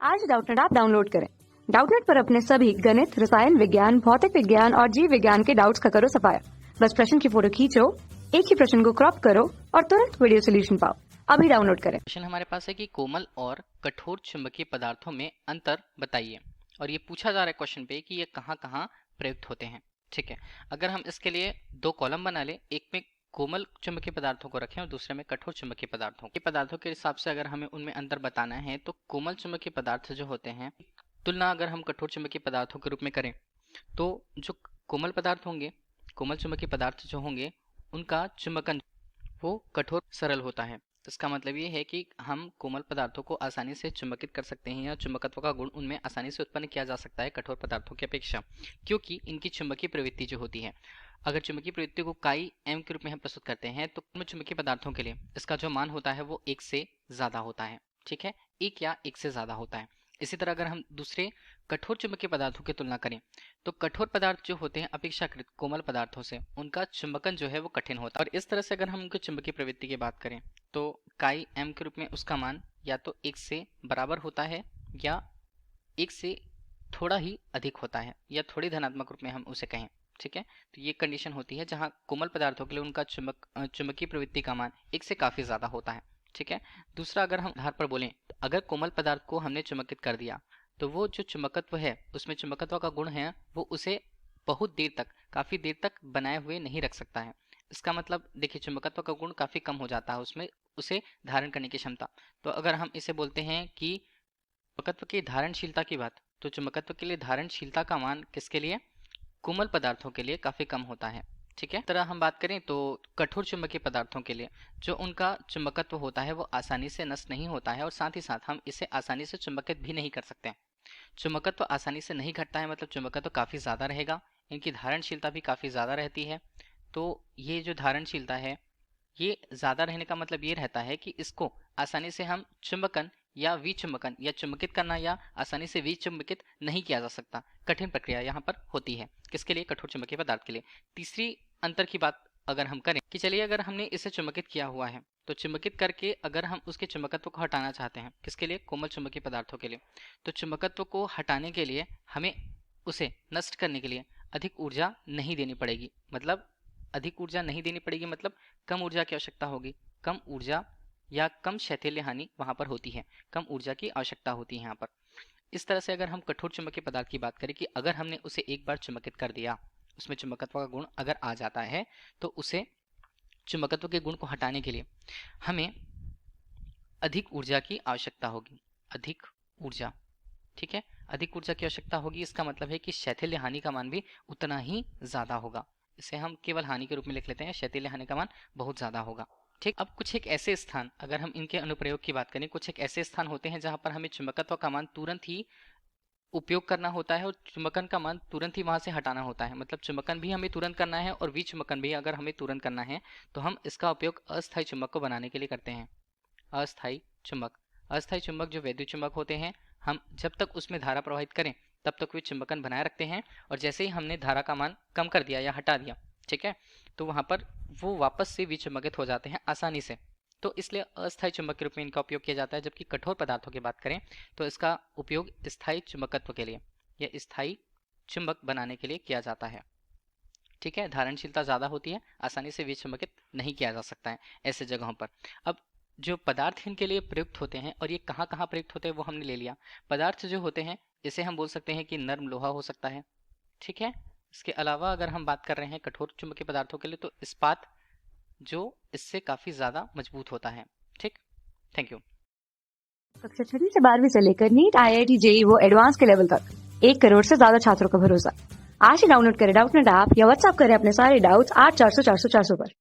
आज Doubtnut app download करें। Doubtnut पर अपने सभी गणित, रसायन विज्ञान, भौतिक विज्ञान और जीव विज्ञान के डाउट्स का करो सफाया। बस प्रश्न की फोटो खींचो, एक ही प्रश्न को क्रॉप करो और तुरंत वीडियो सोल्यूशन पाओ। अभी डाउनलोड करें। क्वेश्चन हमारे पास है कि कोमल और कठोर चुंबकीय पदार्थों में अंतर बताइए। और ये पूछा जा रहा है क्वेश्चन पे कि ये कहाँ कहाँ प्रयुक्त होते हैं। ठीक है, अगर हम इसके लिए दो कॉलम बना ले, एक में कोमल चुंबकीय पदार्थों को रखें और दूसरे में कठोर चुंबकीय पदार्थों के हिसाब से अगर हमें उनमें अंतर बताना है तो कोमल चुंबकीय पदार्थ जो होते हैं, तुलना अगर हम कठोर चुंबकीय पदार्थों के रूप में करें तो जो कोमल चुंबकीय पदार्थ जो होंगे उनका चुंबकन वो कठोर सरल होता है। इसका मतलब ये है कि हम कोमल पदार्थों को आसानी से चुंबकित कर सकते हैं या चुंबकत्व का गुण उनमें आसानी से उत्पन्न किया जा सकता है कठोर पदार्थों की अपेक्षा, क्योंकि इनकी चुंबकीय प्रवृत्ति जो होती है, अगर चुंबकीय प्रवृत्ति को काई एम के रूप में हम प्रस्तुत करते हैं तो चुंबकीय पदार्थों के लिए इसका जो मान होता है वो एक से ज्यादा होता है। ठीक है, एक या एक से ज्यादा होता है। इसी तरह अगर हम दूसरे कठोर चुंबकीय पदार्थों की तुलना करें तो कठोर पदार्थ जो होते हैं अपेक्षाकृत कोमल पदार्थों से उनका चुंबकन जो है वो कठिन होता है। और इस तरह से अगर हम उनकी चुंबकीय प्रवृत्ति की बात करें तो काई एम के रूप में उसका मान या तो एक से बराबर होता है या एक से थोड़ा ही अधिक होता है या थोड़ी धनात्मक रूप में हम उसे कहें। ठीक है, तो ये कंडीशन होती है जहां कोमल पदार्थों के लिए उनका चुंबकीय प्रवृत्ति का मान एक से काफी ज्यादा होता है। ठीक है, दूसरा अगर हम आधार पर बोलें तो अगर कोमल पदार्थ को हमने चुंबकित कर दिया तो वो जो चुंबकत्व है उसमें चुंबकत्व का गुण है वो उसे बहुत देर तक, काफी देर तक बनाए हुए नहीं रख सकता है। इसका मतलब देखिए, चुंबकत्व का गुण काफी कम हो जाता है उसमें, उसे धारण करने की क्षमता। तो अगर हम इसे बोलते हैं कि चुंबकत्व की धारणशीलता की बात, तो चुंबकत्व के लिए धारणशीलता का मान किसके लिए, कोमल पदार्थों के लिए काफी कम होता है। ठीक है, तरह हम बात करें तो कठोर चुंबकीय पदार्थों के लिए जो उनका चुंबकत्व होता है वो आसानी से नष्ट नहीं होता है और साथ ही साथ हम इसे आसानी से चुंबकित भी नहीं कर सकते। चुंबकत्व आसानी से नहीं घटता है, मतलब चुंबकत्व काफी ज्यादा रहेगा, इनकी धारणशीलता भी काफी ज्यादा रहती है। तो ये जो धारणशीलता है ये ज्यादा रहने का मतलब ये रहता है कि इसको आसानी से हम चुंबकन या विचुंबकन या चुंबकित करना या आसानी से विचुंबकित नहीं किया जा सकता। कठिन प्रक्रिया यहाँ पर होती है किसके लिए, कठोर चुंबकीय पदार्थ के लिए। तीसरी अंतर की बात अगर हम करें कि चलिए अगर हमने इसे चुंबकित किया हुआ है तो चुंबकित करके अगर हम उसके चुंबकत्व को हटाना चाहते हैं, किसके लिए, कोमल चुंबकीय पदार्थों के लिए, तो चुंबकत्व को हटाने के लिए हमें उसे नष्ट करने के लिए अधिक ऊर्जा नहीं देनी पड़ेगी। मतलब अधिक ऊर्जा नहीं देनी पड़ेगी मतलब कम ऊर्जा की आवश्यकता होगी, कम ऊर्जा या कम शैथिल्य हानि वहां पर होती है, कम ऊर्जा की आवश्यकता होती है यहाँ पर। इस तरह से अगर हम कठोर चुंबकीय पदार्थ की बात करें कि अगर हमने उसे एक बार चुंबकित कर दिया, उसमें चुंबकत्व का गुण अगर आ जाता है तो उसे चुंबकत्व के गुण को हटाने के लिए हमें अधिक ऊर्जा की आवश्यकता होगी, अधिक ऊर्जा। ठीक है, अधिक ऊर्जा की आवश्यकता होगी, इसका मतलब है कि शैथिल्य हानि का मान भी उतना ही ज्यादा होगा। इसे हम केवल हानि के रूप में लिख लेते हैं, शैथिल्य हानि का मान बहुत ज्यादा होगा। ठीक, अब कुछ एक ऐसे स्थान, अगर हम इनके अनुप्रयोग की बात करें, कुछ एक ऐसे स्थान होते हैं जहां पर हमें चुंबकत्व का मान तुरंत ही उपयोग करना होता है और चुंबकन का मान तुरंत ही वहां से हटाना होता है। मतलब चुंबकन भी हमें तुरंत करना है और विचुंबकन भी अगर हमें तुरंत करना है तो हम इसका उपयोग अस्थायी चुंबक को बनाने के लिए करते हैं। अस्थायी चुंबक जो वैद्युत चुंबक होते हैं, हम जब तक उसमें धारा प्रवाहित करें तब तक वे चुंबकन बनाए रखते हैं और जैसे ही हमने धारा का मान कम कर दिया या हटा दिया, ठीक है, तो वहां पर वो वापस से विचुंबकित हो जाते हैं आसानी से। तो इसलिए अस्थायी चुंबक के रूप में इनका उपयोग किया जाता है। जबकि कठोर पदार्थों की बात करें तो इसका उपयोग स्थायी चुंबकत्व के लिए या स्थायी चुंबक बनाने के लिए किया जाता है। ठीक है, धारणशीलता ज्यादा होती है, आसानी से विचुंबकित नहीं किया जा सकता है ऐसे जगहों पर। अब जो पदार्थ इनके लिए प्रयुक्त होते हैं और ये कहाँ कहाँ प्रयुक्त होते हैं वो हमने ले लिया। पदार्थ जो होते हैं इसे हम बोल सकते हैं कि नर्म लोहा हो सकता है। ठीक है, इसके अलावा अगर हम बात कर रहे हैं कठोर चुंबकीय पदार्थों के लिए तो इस्पात जो इससे काफी ज्यादा मजबूत होता है। ठीक, थैंक यू। कक्षा 6 से 12वीं से लेकर नीट, IIT, JEE वो एडवांस के लेवल तक 1 करोड़ से ज्यादा छात्रों का भरोसा। आज ही डाउनलोड करें डाउटनेट ऐप या व्हाट्सएप करें अपने सारे डाउट्स 8400 400 400 पर।